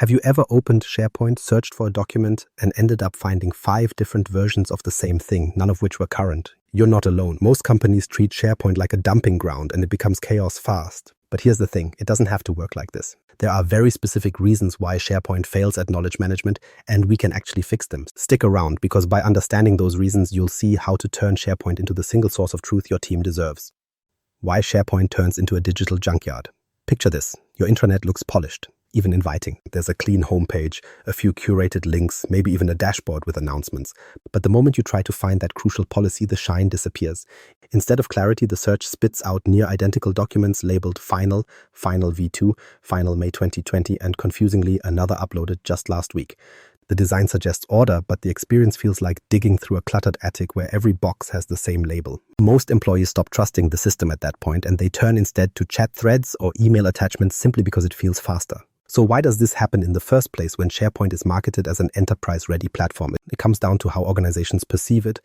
Have you ever opened SharePoint, searched for a document, and ended up finding 5 different versions of the same thing, none of which were current? You're not alone. Most companies treat SharePoint like a dumping ground, and it becomes chaos fast. But here's the thing, it doesn't have to work like this. There are very specific reasons why SharePoint fails at knowledge management, and we can actually fix them. Stick around, because by understanding those reasons, you'll see how to turn SharePoint into the single source of truth your team deserves. Why SharePoint turns into a digital junkyard. Picture this, your intranet looks polished, even inviting. There's a clean homepage, a few curated links, maybe even a dashboard with announcements. But the moment you try to find that crucial policy, the shine disappears. Instead of clarity, the search spits out near identical documents labeled Final, Final V2, Final May 2020, and confusingly another uploaded just last week. The design suggests order, but the experience feels like digging through a cluttered attic where every box has the same label. Most employees stop trusting the system at that point, and they turn instead to chat threads or email attachments simply because it feels faster. So why does this happen in the first place when SharePoint is marketed as an enterprise-ready platform? It comes down to how organizations perceive it.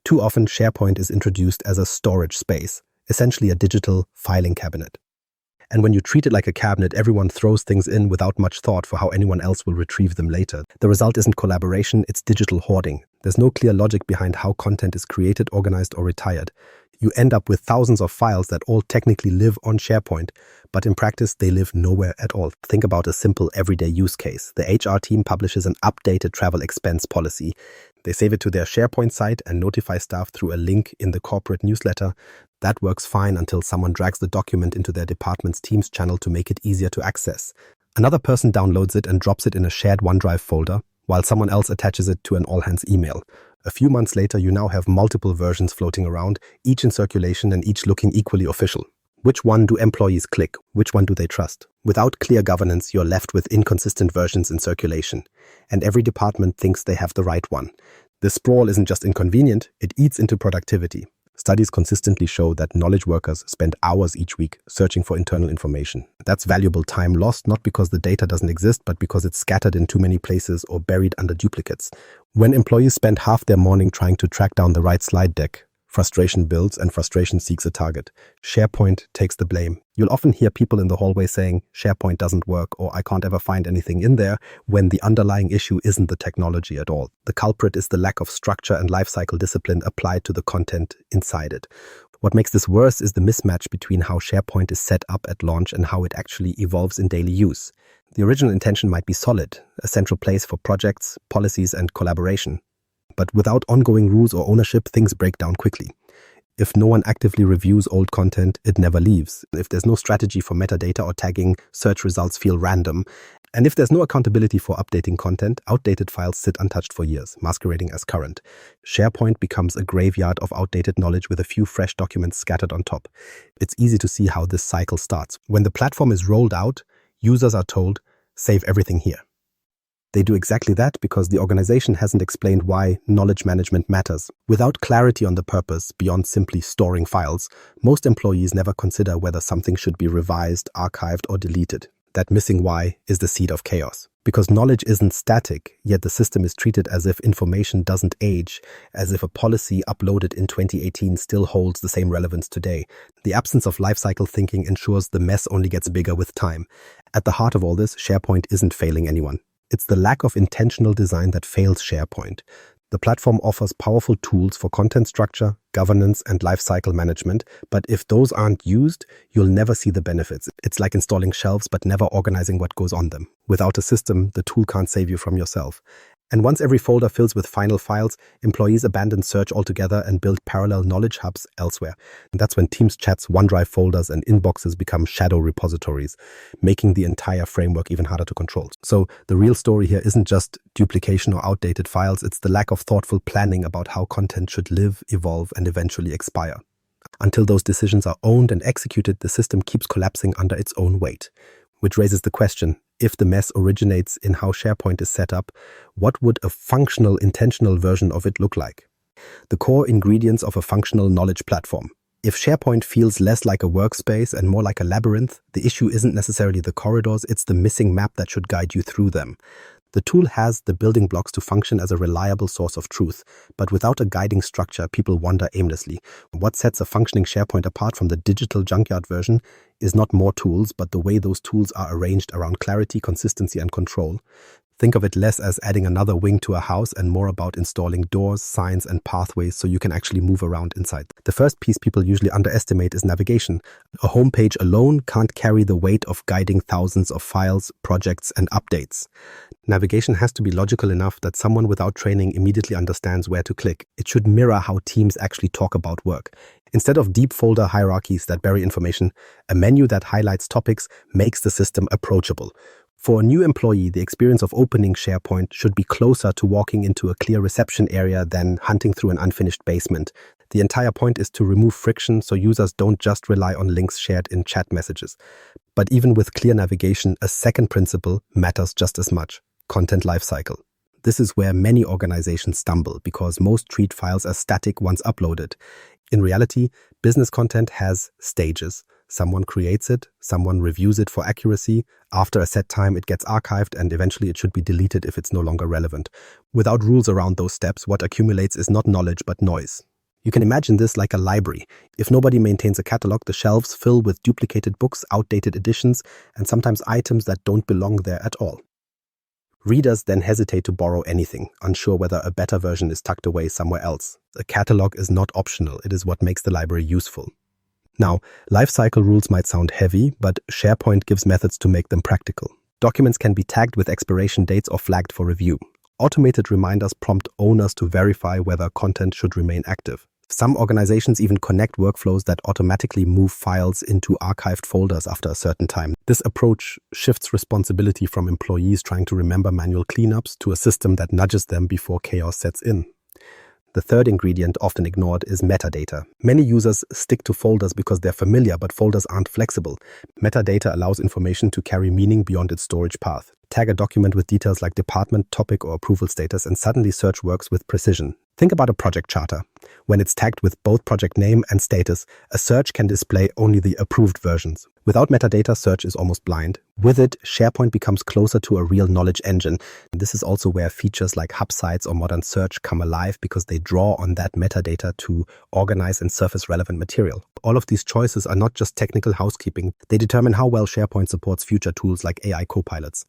Too often, SharePoint is introduced as a storage space, essentially a digital filing cabinet. And when you treat it like a cabinet, everyone throws things in without much thought for how anyone else will retrieve them later. The result isn't collaboration, it's digital hoarding. There's no clear logic behind how content is created, organized, or retired. You end up with thousands of files that all technically live on SharePoint, but in practice, they live nowhere at all. Think about a simple everyday use case. The HR team publishes an updated travel expense policy. They save it to their SharePoint site and notify staff through a link in the corporate newsletter. That works fine until someone drags the document into their department's Teams channel to make it easier to access. Another person downloads it and drops it in a shared OneDrive folder, while someone else attaches it to an all-hands email. A few months later, you now have multiple versions floating around, each in circulation and each looking equally official. Which one do employees click? Which one do they trust? Without clear governance, you're left with inconsistent versions in circulation, and every department thinks they have the right one. The sprawl isn't just inconvenient, it eats into productivity. Studies consistently show that knowledge workers spend hours each week searching for internal information. That's valuable time lost not because the data doesn't exist, but because it's scattered in too many places or buried under duplicates. When employees spend half their morning trying to track down the right slide deck, frustration builds and frustration seeks a target. SharePoint takes the blame. You'll often hear people in the hallway saying, SharePoint doesn't work or I can't ever find anything in there, when the underlying issue isn't the technology at all. The culprit is the lack of structure and lifecycle discipline applied to the content inside it. What makes this worse is the mismatch between how SharePoint is set up at launch and how it actually evolves in daily use. The original intention might be solid, a central place for projects, policies, and collaboration. But without ongoing rules or ownership, things break down quickly. If no one actively reviews old content, it never leaves. If there's no strategy for metadata or tagging, search results feel random. And if there's no accountability for updating content, outdated files sit untouched for years, masquerading as current. SharePoint becomes a graveyard of outdated knowledge with a few fresh documents scattered on top. It's easy to see how this cycle starts. When the platform is rolled out, users are told, save everything here. They do exactly that because the organization hasn't explained why knowledge management matters. Without clarity on the purpose beyond simply storing files, most employees never consider whether something should be revised, archived, or deleted. That missing why is the seed of chaos. Because knowledge isn't static, yet the system is treated as if information doesn't age, as if a policy uploaded in 2018 still holds the same relevance today. The absence of lifecycle thinking ensures the mess only gets bigger with time. At the heart of all this, SharePoint isn't failing anyone. It's the lack of intentional design that fails SharePoint. The platform offers powerful tools for content structure, governance, and lifecycle management, but if those aren't used, you'll never see the benefits. It's like installing shelves but never organizing what goes on them. Without a system, the tool can't save you from yourself. And once every folder fills with final files, employees abandon search altogether and build parallel knowledge hubs elsewhere. And that's when Teams chats, OneDrive folders, and inboxes become shadow repositories, making the entire framework even harder to control. So the real story here isn't just duplication or outdated files, it's the lack of thoughtful planning about how content should live, evolve, and eventually expire. Until those decisions are owned and executed, the system keeps collapsing under its own weight. Which raises the question, if the mess originates in how SharePoint is set up, what would a functional, intentional version of it look like? The core ingredients of a functional knowledge platform. If SharePoint feels less like a workspace and more like a labyrinth, the issue isn't necessarily the corridors, it's the missing map that should guide you through them. The tool has the building blocks to function as a reliable source of truth, but without a guiding structure, people wander aimlessly. What sets a functioning SharePoint apart from the digital junkyard version is not more tools, but the way those tools are arranged around clarity, consistency, and control. Think of it less as adding another wing to a house and more about installing doors, signs, and pathways so you can actually move around inside. The first piece people usually underestimate is navigation. A homepage alone can't carry the weight of guiding thousands of files, projects, and updates. Navigation has to be logical enough that someone without training immediately understands where to click. It should mirror how teams actually talk about work. Instead of deep folder hierarchies that bury information, a menu that highlights topics makes the system approachable. For a new employee, the experience of opening SharePoint should be closer to walking into a clear reception area than hunting through an unfinished basement. The entire point is to remove friction so users don't just rely on links shared in chat messages. But even with clear navigation, a second principle matters just as much: content lifecycle. This is where many organizations stumble because most treat files as static once uploaded. In reality, business content has stages. Someone creates it, someone reviews it for accuracy. After a set time, it gets archived, and eventually it should be deleted if it's no longer relevant. Without rules around those steps, what accumulates is not knowledge but noise. You can imagine this like a library. If nobody maintains a catalog, the shelves fill with duplicated books, outdated editions, and sometimes items that don't belong there at all. Readers then hesitate to borrow anything, unsure whether a better version is tucked away somewhere else. A catalog is not optional, it is what makes the library useful. Now, lifecycle rules might sound heavy, but SharePoint gives methods to make them practical. Documents can be tagged with expiration dates or flagged for review. Automated reminders prompt owners to verify whether content should remain active. Some organizations even connect workflows that automatically move files into archived folders after a certain time. This approach shifts responsibility from employees trying to remember manual cleanups to a system that nudges them before chaos sets in. The third ingredient, often ignored, is metadata. Many users stick to folders because they're familiar, but folders aren't flexible. Metadata allows information to carry meaning beyond its storage path. Tag a document with details like department, topic, or approval status, and suddenly search works with precision. Think about a project charter. When it's tagged with both project name and status, a search can display only the approved versions. Without metadata, search is almost blind. With it, SharePoint becomes closer to a real knowledge engine. This is also where features like hub sites or modern search come alive because they draw on that metadata to organize and surface relevant material. All of these choices are not just technical housekeeping. They determine how well SharePoint supports future tools like AI copilots.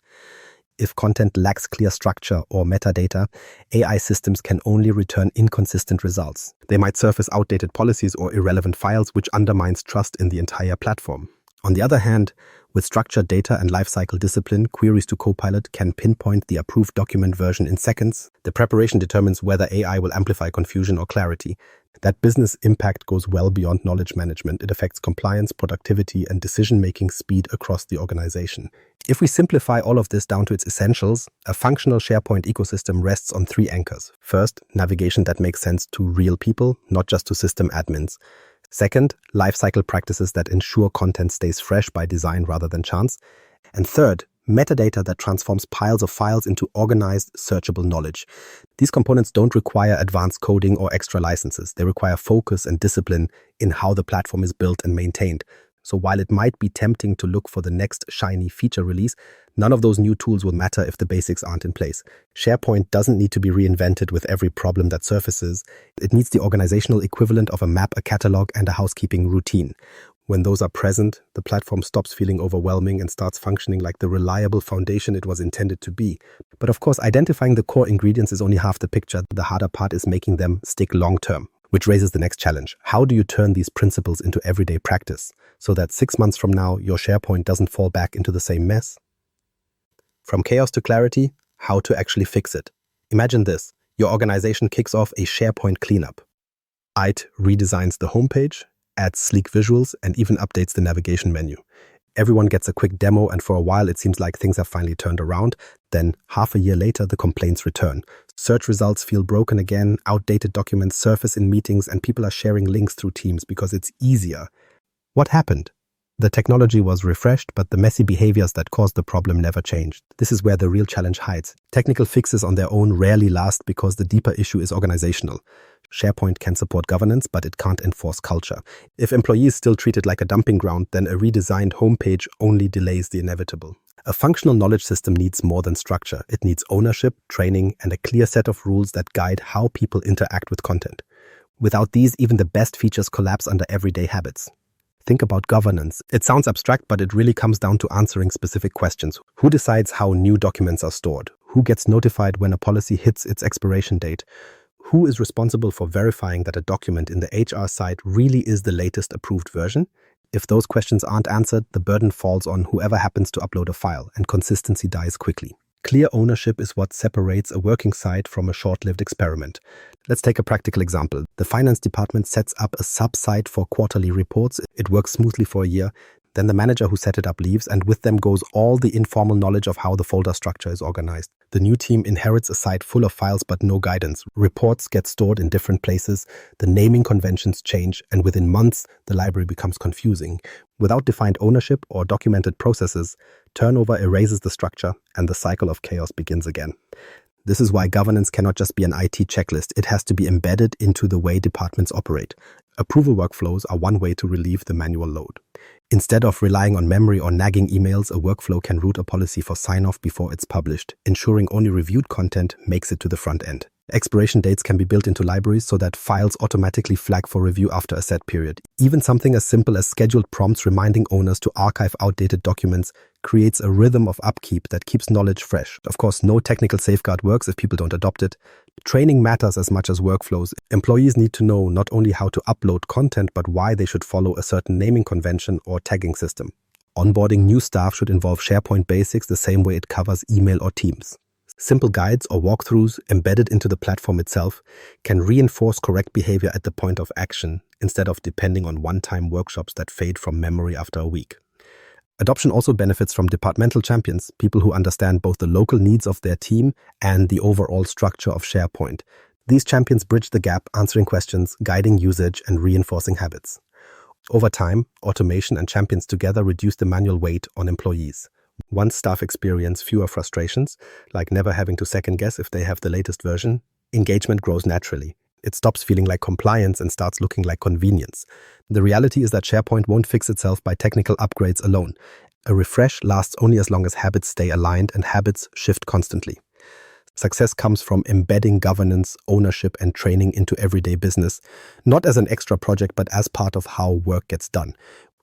If content lacks clear structure or metadata, AI systems can only return inconsistent results. They might surface outdated policies or irrelevant files, which undermines trust in the entire platform. On the other hand, with structured data and lifecycle discipline, queries to Copilot can pinpoint the approved document version in seconds. The preparation determines whether AI will amplify confusion or clarity. That business impact goes well beyond knowledge management. It affects compliance, productivity, and decision-making speed across the organization. If we simplify all of this down to its essentials, a functional SharePoint ecosystem rests on three anchors. First, navigation that makes sense to real people, not just to system admins. Second, lifecycle practices that ensure content stays fresh by design rather than chance. And third, metadata that transforms piles of files into organized, searchable knowledge. These components don't require advanced coding or extra licenses. They require focus and discipline in how the platform is built and maintained. So while it might be tempting to look for the next shiny feature release, none of those new tools will matter if the basics aren't in place. SharePoint doesn't need to be reinvented with every problem that surfaces. It needs the organizational equivalent of a map, a catalog, and a housekeeping routine. When those are present, the platform stops feeling overwhelming and starts functioning like the reliable foundation it was intended to be. But of course, identifying the core ingredients is only half the picture. The harder part is making them stick long-term, which raises the next challenge. How do you turn these principles into everyday practice so that 6 months from now, your SharePoint doesn't fall back into the same mess? From chaos to clarity, how to actually fix it. Imagine this. Your organization kicks off a SharePoint cleanup. IT redesigns the homepage, adds sleek visuals, and even updates the navigation menu. Everyone gets a quick demo, and for a while it seems like things have finally turned around. Then, half a year later, the complaints return. Search results feel broken again, outdated documents surface in meetings, and people are sharing links through Teams because it's easier. What happened? The technology was refreshed, but the messy behaviors that caused the problem never changed. This is where the real challenge hides. Technical fixes on their own rarely last because the deeper issue is organizational. SharePoint can support governance, but it can't enforce culture. If employees still treat it like a dumping ground, then a redesigned homepage only delays the inevitable. A functional knowledge system needs more than structure. It needs ownership, training, and a clear set of rules that guide how people interact with content. Without these, even the best features collapse under everyday habits. Think about governance. It sounds abstract, but it really comes down to answering specific questions. Who decides how new documents are stored? Who gets notified when a policy hits its expiration date? Who is responsible for verifying that a document in the HR site really is the latest approved version? If those questions aren't answered, the burden falls on whoever happens to upload a file, and consistency dies quickly. Clear ownership is what separates a working site from a short-lived experiment. Let's take a practical example. The finance department sets up a sub-site for quarterly reports. It works smoothly for a year. Then the manager who set it up leaves, and with them goes all the informal knowledge of how the folder structure is organized. The new team inherits a site full of files but no guidance. Reports get stored in different places, the naming conventions change, and within months, the library becomes confusing. Without defined ownership or documented processes, turnover erases the structure, and the cycle of chaos begins again. This is why governance cannot just be an IT checklist. It has to be embedded into the way departments operate. Approval workflows are one way to relieve the manual load. Instead of relying on memory or nagging emails, a workflow can route a policy for sign-off before it's published, ensuring only reviewed content makes it to the front end. Expiration dates can be built into libraries so that files automatically flag for review after a set period. Even something as simple as scheduled prompts reminding owners to archive outdated documents creates a rhythm of upkeep that keeps knowledge fresh. Of course, no technical safeguard works if people don't adopt it. Training matters as much as workflows. Employees need to know not only how to upload content, but why they should follow a certain naming convention or tagging system. Onboarding new staff should involve SharePoint basics the same way it covers email or Teams. Simple guides or walkthroughs embedded into the platform itself can reinforce correct behavior at the point of action instead of depending on one-time workshops that fade from memory after a week. Adoption also benefits from departmental champions, people who understand both the local needs of their team and the overall structure of SharePoint. These champions bridge the gap, answering questions, guiding usage, and reinforcing habits. Over time, automation and champions together reduce the manual weight on employees. Once staff experience fewer frustrations, like never having to second-guess if they have the latest version, engagement grows naturally. It stops feeling like compliance and starts looking like convenience. The reality is that SharePoint won't fix itself by technical upgrades alone. A refresh lasts only as long as habits stay aligned, and habits shift constantly. Success comes from embedding governance, ownership, and training into everyday business, not as an extra project, but as part of how work gets done.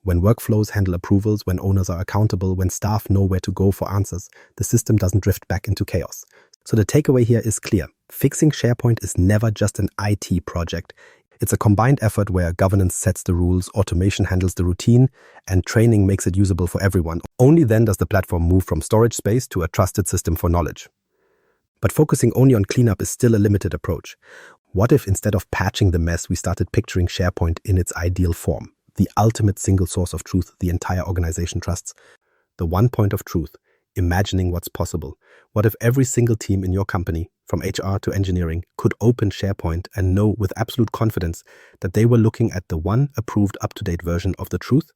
When workflows handle approvals, when owners are accountable, when staff know where to go for answers, the system doesn't drift back into chaos. So the takeaway here is clear. Fixing SharePoint is never just an IT project. It's a combined effort where governance sets the rules, automation handles the routine, and training makes it usable for everyone. Only then does the platform move from storage space to a trusted system for knowledge. But focusing only on cleanup is still a limited approach. What if instead of patching the mess, we started picturing SharePoint in its ideal form? The ultimate single source of truth the entire organization trusts. The one point of truth, imagining what's possible. What if every single team in your company, from HR to engineering, could open SharePoint and know with absolute confidence that they were looking at the one approved up-to-date version of the truth?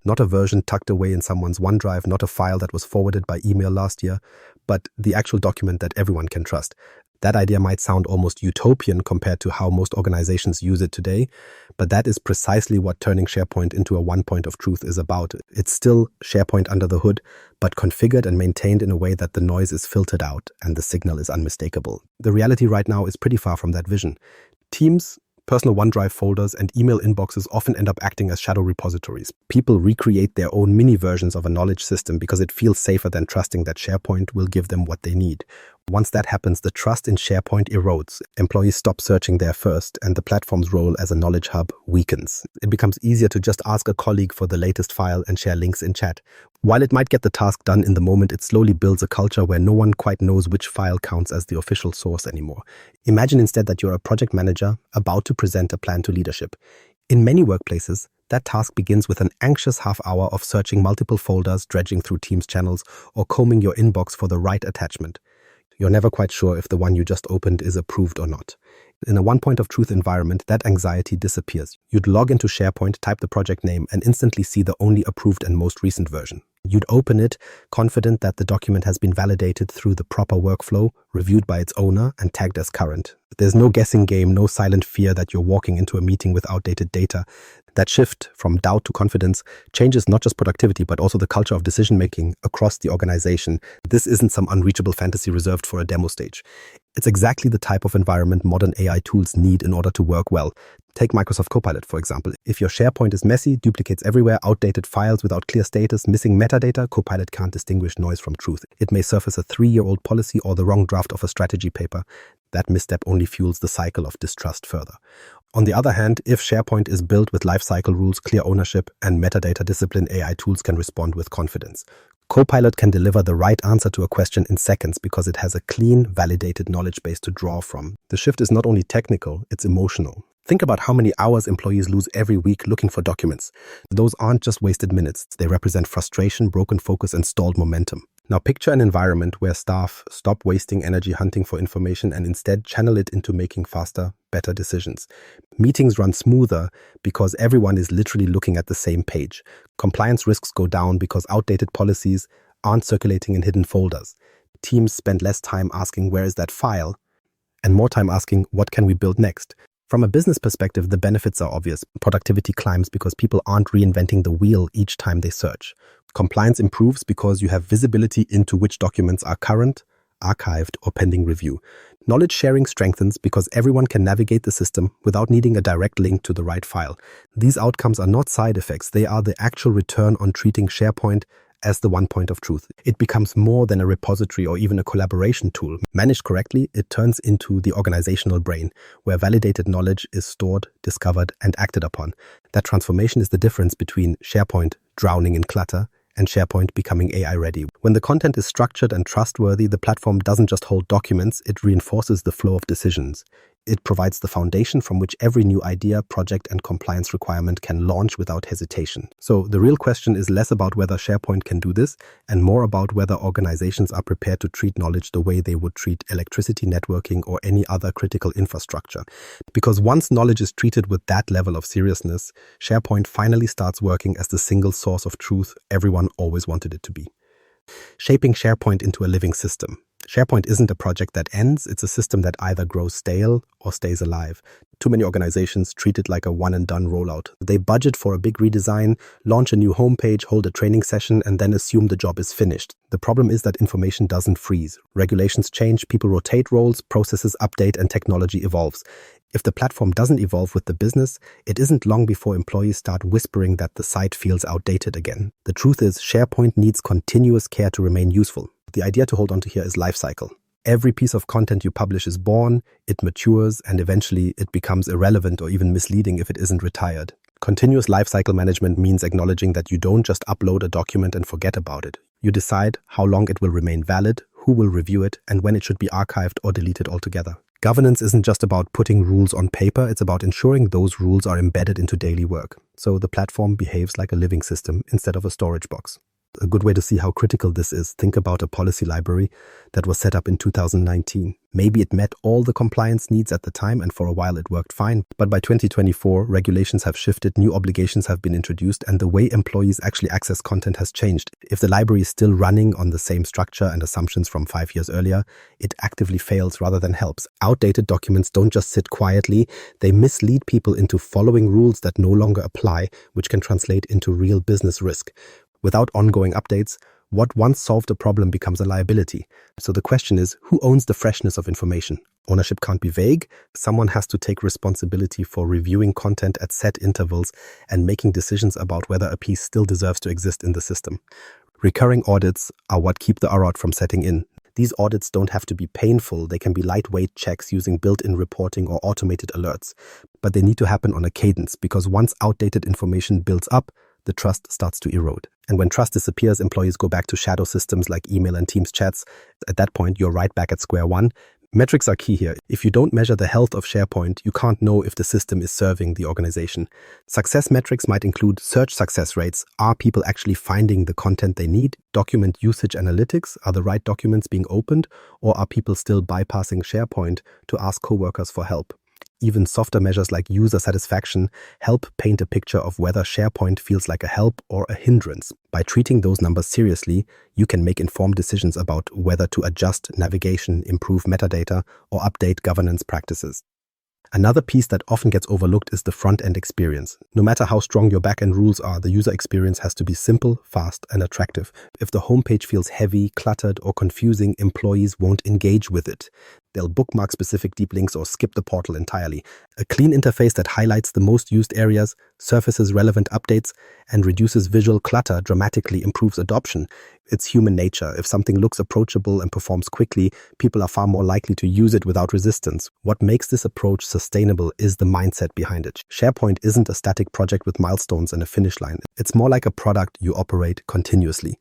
Not a version tucked away in someone's OneDrive, not a file that was forwarded by email last year, but the actual document that everyone can trust. That idea might sound almost utopian compared to how most organizations use it today, but that is precisely what turning SharePoint into a one point of truth is about. It's still SharePoint under the hood, but configured and maintained in a way that the noise is filtered out and the signal is unmistakable. The reality right now is pretty far from that vision. Teams, personal OneDrive folders, and email inboxes often end up acting as shadow repositories. People recreate their own mini versions of a knowledge system because it feels safer than trusting that SharePoint will give them what they need. Once that happens, the trust in SharePoint erodes. Employees stop searching there first, and the platform's role as a knowledge hub weakens. It becomes easier to just ask a colleague for the latest file and share links in chat. While it might get the task done in the moment, it slowly builds a culture where no one quite knows which file counts as the official source anymore. Imagine instead that you're a project manager about to present a plan to leadership. In many workplaces, that task begins with an anxious half hour of searching multiple folders, dredging through Teams channels, or combing your inbox for the right attachment. You're never quite sure if the one you just opened is approved or not. In a one point of truth environment, that anxiety disappears. You'd log into SharePoint, type the project name, and instantly see the only approved and most recent version. You'd open it, confident that the document has been validated through the proper workflow, reviewed by its owner, and tagged as current. There's no guessing game, no silent fear that you're walking into a meeting with outdated data. That shift from doubt to confidence changes not just productivity, but also the culture of decision-making across the organization. This isn't some unreachable fantasy reserved for a demo stage. It's exactly the type of environment modern AI tools need in order to work well. Take Microsoft Copilot, for example. If your SharePoint is messy, duplicates everywhere, outdated files without clear status, missing metadata, Copilot can't distinguish noise from truth. It may surface a 3-year-old policy or the wrong draft of a strategy paper. That misstep only fuels the cycle of distrust further. On the other hand, if SharePoint is built with lifecycle rules, clear ownership, and metadata discipline, AI tools can respond with confidence. Copilot can deliver the right answer to a question in seconds because it has a clean, validated knowledge base to draw from. The shift is not only technical, it's emotional. Think about how many hours employees lose every week looking for documents. Those aren't just wasted minutes. They represent frustration, broken focus, and stalled momentum. Now picture an environment where staff stop wasting energy hunting for information and instead channel it into making faster, better decisions. Meetings run smoother because everyone is literally looking at the same page. Compliance risks go down because outdated policies aren't circulating in hidden folders. Teams spend less time asking where is that file and more time asking what can we build next. From a business perspective, the benefits are obvious. Productivity climbs because people aren't reinventing the wheel each time they search. Compliance improves because you have visibility into which documents are current, archived, or pending review. Knowledge sharing strengthens because everyone can navigate the system without needing a direct link to the right file. These outcomes are not side effects. They are the actual return on treating SharePoint as the one point of truth. It becomes more than a repository or even a collaboration tool. Managed correctly, it turns into the organizational brain, where validated knowledge is stored, discovered, and acted upon. That transformation is the difference between SharePoint drowning in clutter and SharePoint becoming AI ready. When the content is structured and trustworthy, the platform doesn't just hold documents, it reinforces the flow of decisions. It provides the foundation from which every new idea, project, and compliance requirement can launch without hesitation. So the real question is less about whether SharePoint can do this and more about whether organizations are prepared to treat knowledge the way they would treat electricity, networking, or any other critical infrastructure. Because once knowledge is treated with that level of seriousness, SharePoint finally starts working as the single source of truth everyone always wanted it to be. Shaping SharePoint into a living system. SharePoint isn't a project that ends, it's a system that either grows stale or stays alive. Too many organizations treat it like a one-and-done rollout. They budget for a big redesign, launch a new homepage, hold a training session, and then assume the job is finished. The problem is that information doesn't freeze. Regulations change, people rotate roles, processes update, and technology evolves. If the platform doesn't evolve with the business, it isn't long before employees start whispering that the site feels outdated again. The truth is, SharePoint needs continuous care to remain useful. The idea to hold on to here is lifecycle. Every piece of content you publish is born, it matures, and eventually it becomes irrelevant or even misleading if it isn't retired. Continuous lifecycle management means acknowledging that you don't just upload a document and forget about it. You decide how long it will remain valid, who will review it, and when it should be archived or deleted altogether. Governance isn't just about putting rules on paper, it's about ensuring those rules are embedded into daily work. So the platform behaves like a living system instead of a storage box. A good way to see how critical this is, think about a policy library that was set up in 2019. Maybe it met all the compliance needs at the time and for a while it worked fine. But by 2024, regulations have shifted, new obligations have been introduced, and the way employees actually access content has changed. If the library is still running on the same structure and assumptions from 5 years earlier, it actively fails rather than helps. Outdated documents don't just sit quietly, they mislead people into following rules that no longer apply, which can translate into real business risk. Without ongoing updates, what once solved a problem becomes a liability. So the question is, who owns the freshness of information? Ownership can't be vague. Someone has to take responsibility for reviewing content at set intervals and making decisions about whether a piece still deserves to exist in the system. Recurring audits are what keep the rot from setting in. These audits don't have to be painful. They can be lightweight checks using built-in reporting or automated alerts. But they need to happen on a cadence because once outdated information builds up, the trust starts to erode. And when trust disappears, employees go back to shadow systems like email and Teams chats. At that point, you're right back at square one. Metrics are key here. If you don't measure the health of SharePoint, you can't know if the system is serving the organization. Success metrics might include search success rates. Are people actually finding the content they need? Document usage analytics. Are the right documents being opened? Or are people still bypassing SharePoint to ask coworkers for help? Even softer measures like user satisfaction help paint a picture of whether SharePoint feels like a help or a hindrance. By treating those numbers seriously, you can make informed decisions about whether to adjust navigation, improve metadata, or update governance practices. Another piece that often gets overlooked is the front-end experience. No matter how strong your back-end rules are, the user experience has to be simple, fast, and attractive. If the homepage feels heavy, cluttered, or confusing, employees won't engage with it. They'll bookmark specific deep links or skip the portal entirely. A clean interface that highlights the most used areas, surfaces relevant updates, and reduces visual clutter dramatically improves adoption. It's human nature. If something looks approachable and performs quickly, people are far more likely to use it without resistance. What makes this approach sustainable is the mindset behind it. SharePoint isn't a static project with milestones and a finish line. It's more like a product you operate continuously.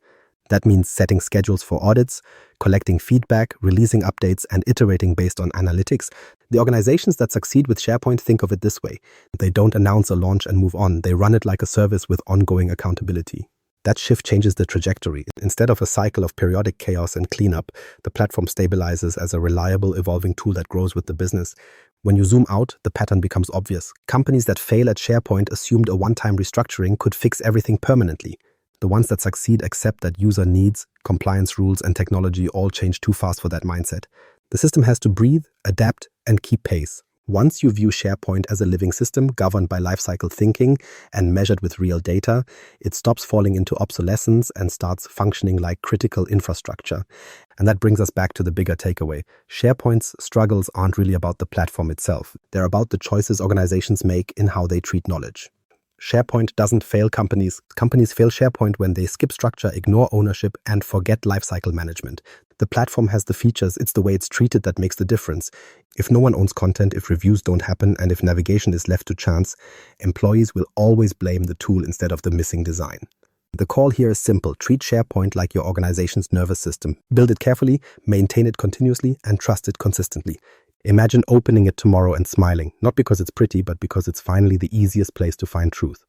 That means setting schedules for audits, collecting feedback, releasing updates, and iterating based on analytics. The organizations that succeed with SharePoint think of it this way. They don't announce a launch and move on. They run it like a service with ongoing accountability. That shift changes the trajectory. Instead of a cycle of periodic chaos and cleanup, the platform stabilizes as a reliable, evolving tool that grows with the business. When you zoom out, the pattern becomes obvious. Companies that fail at SharePoint assumed a one-time restructuring could fix everything permanently. The ones that succeed accept that user needs, compliance rules, and technology all change too fast for that mindset. The system has to breathe, adapt, and keep pace. Once you view SharePoint as a living system governed by lifecycle thinking and measured with real data, it stops falling into obsolescence and starts functioning like critical infrastructure. And that brings us back to the bigger takeaway. SharePoint's struggles aren't really about the platform itself. They're about the choices organizations make in how they treat knowledge. SharePoint doesn't fail companies. Companies fail SharePoint when they skip structure, ignore ownership, and forget lifecycle management. The platform has the features, it's the way it's treated that makes the difference. If no one owns content, if reviews don't happen, and if navigation is left to chance, employees will always blame the tool instead of the missing design. The call here is simple. Treat SharePoint like your organization's nervous system. Build it carefully, maintain it continuously, and trust it consistently. Imagine opening it tomorrow and smiling, not because it's pretty, but because it's finally the easiest place to find truth.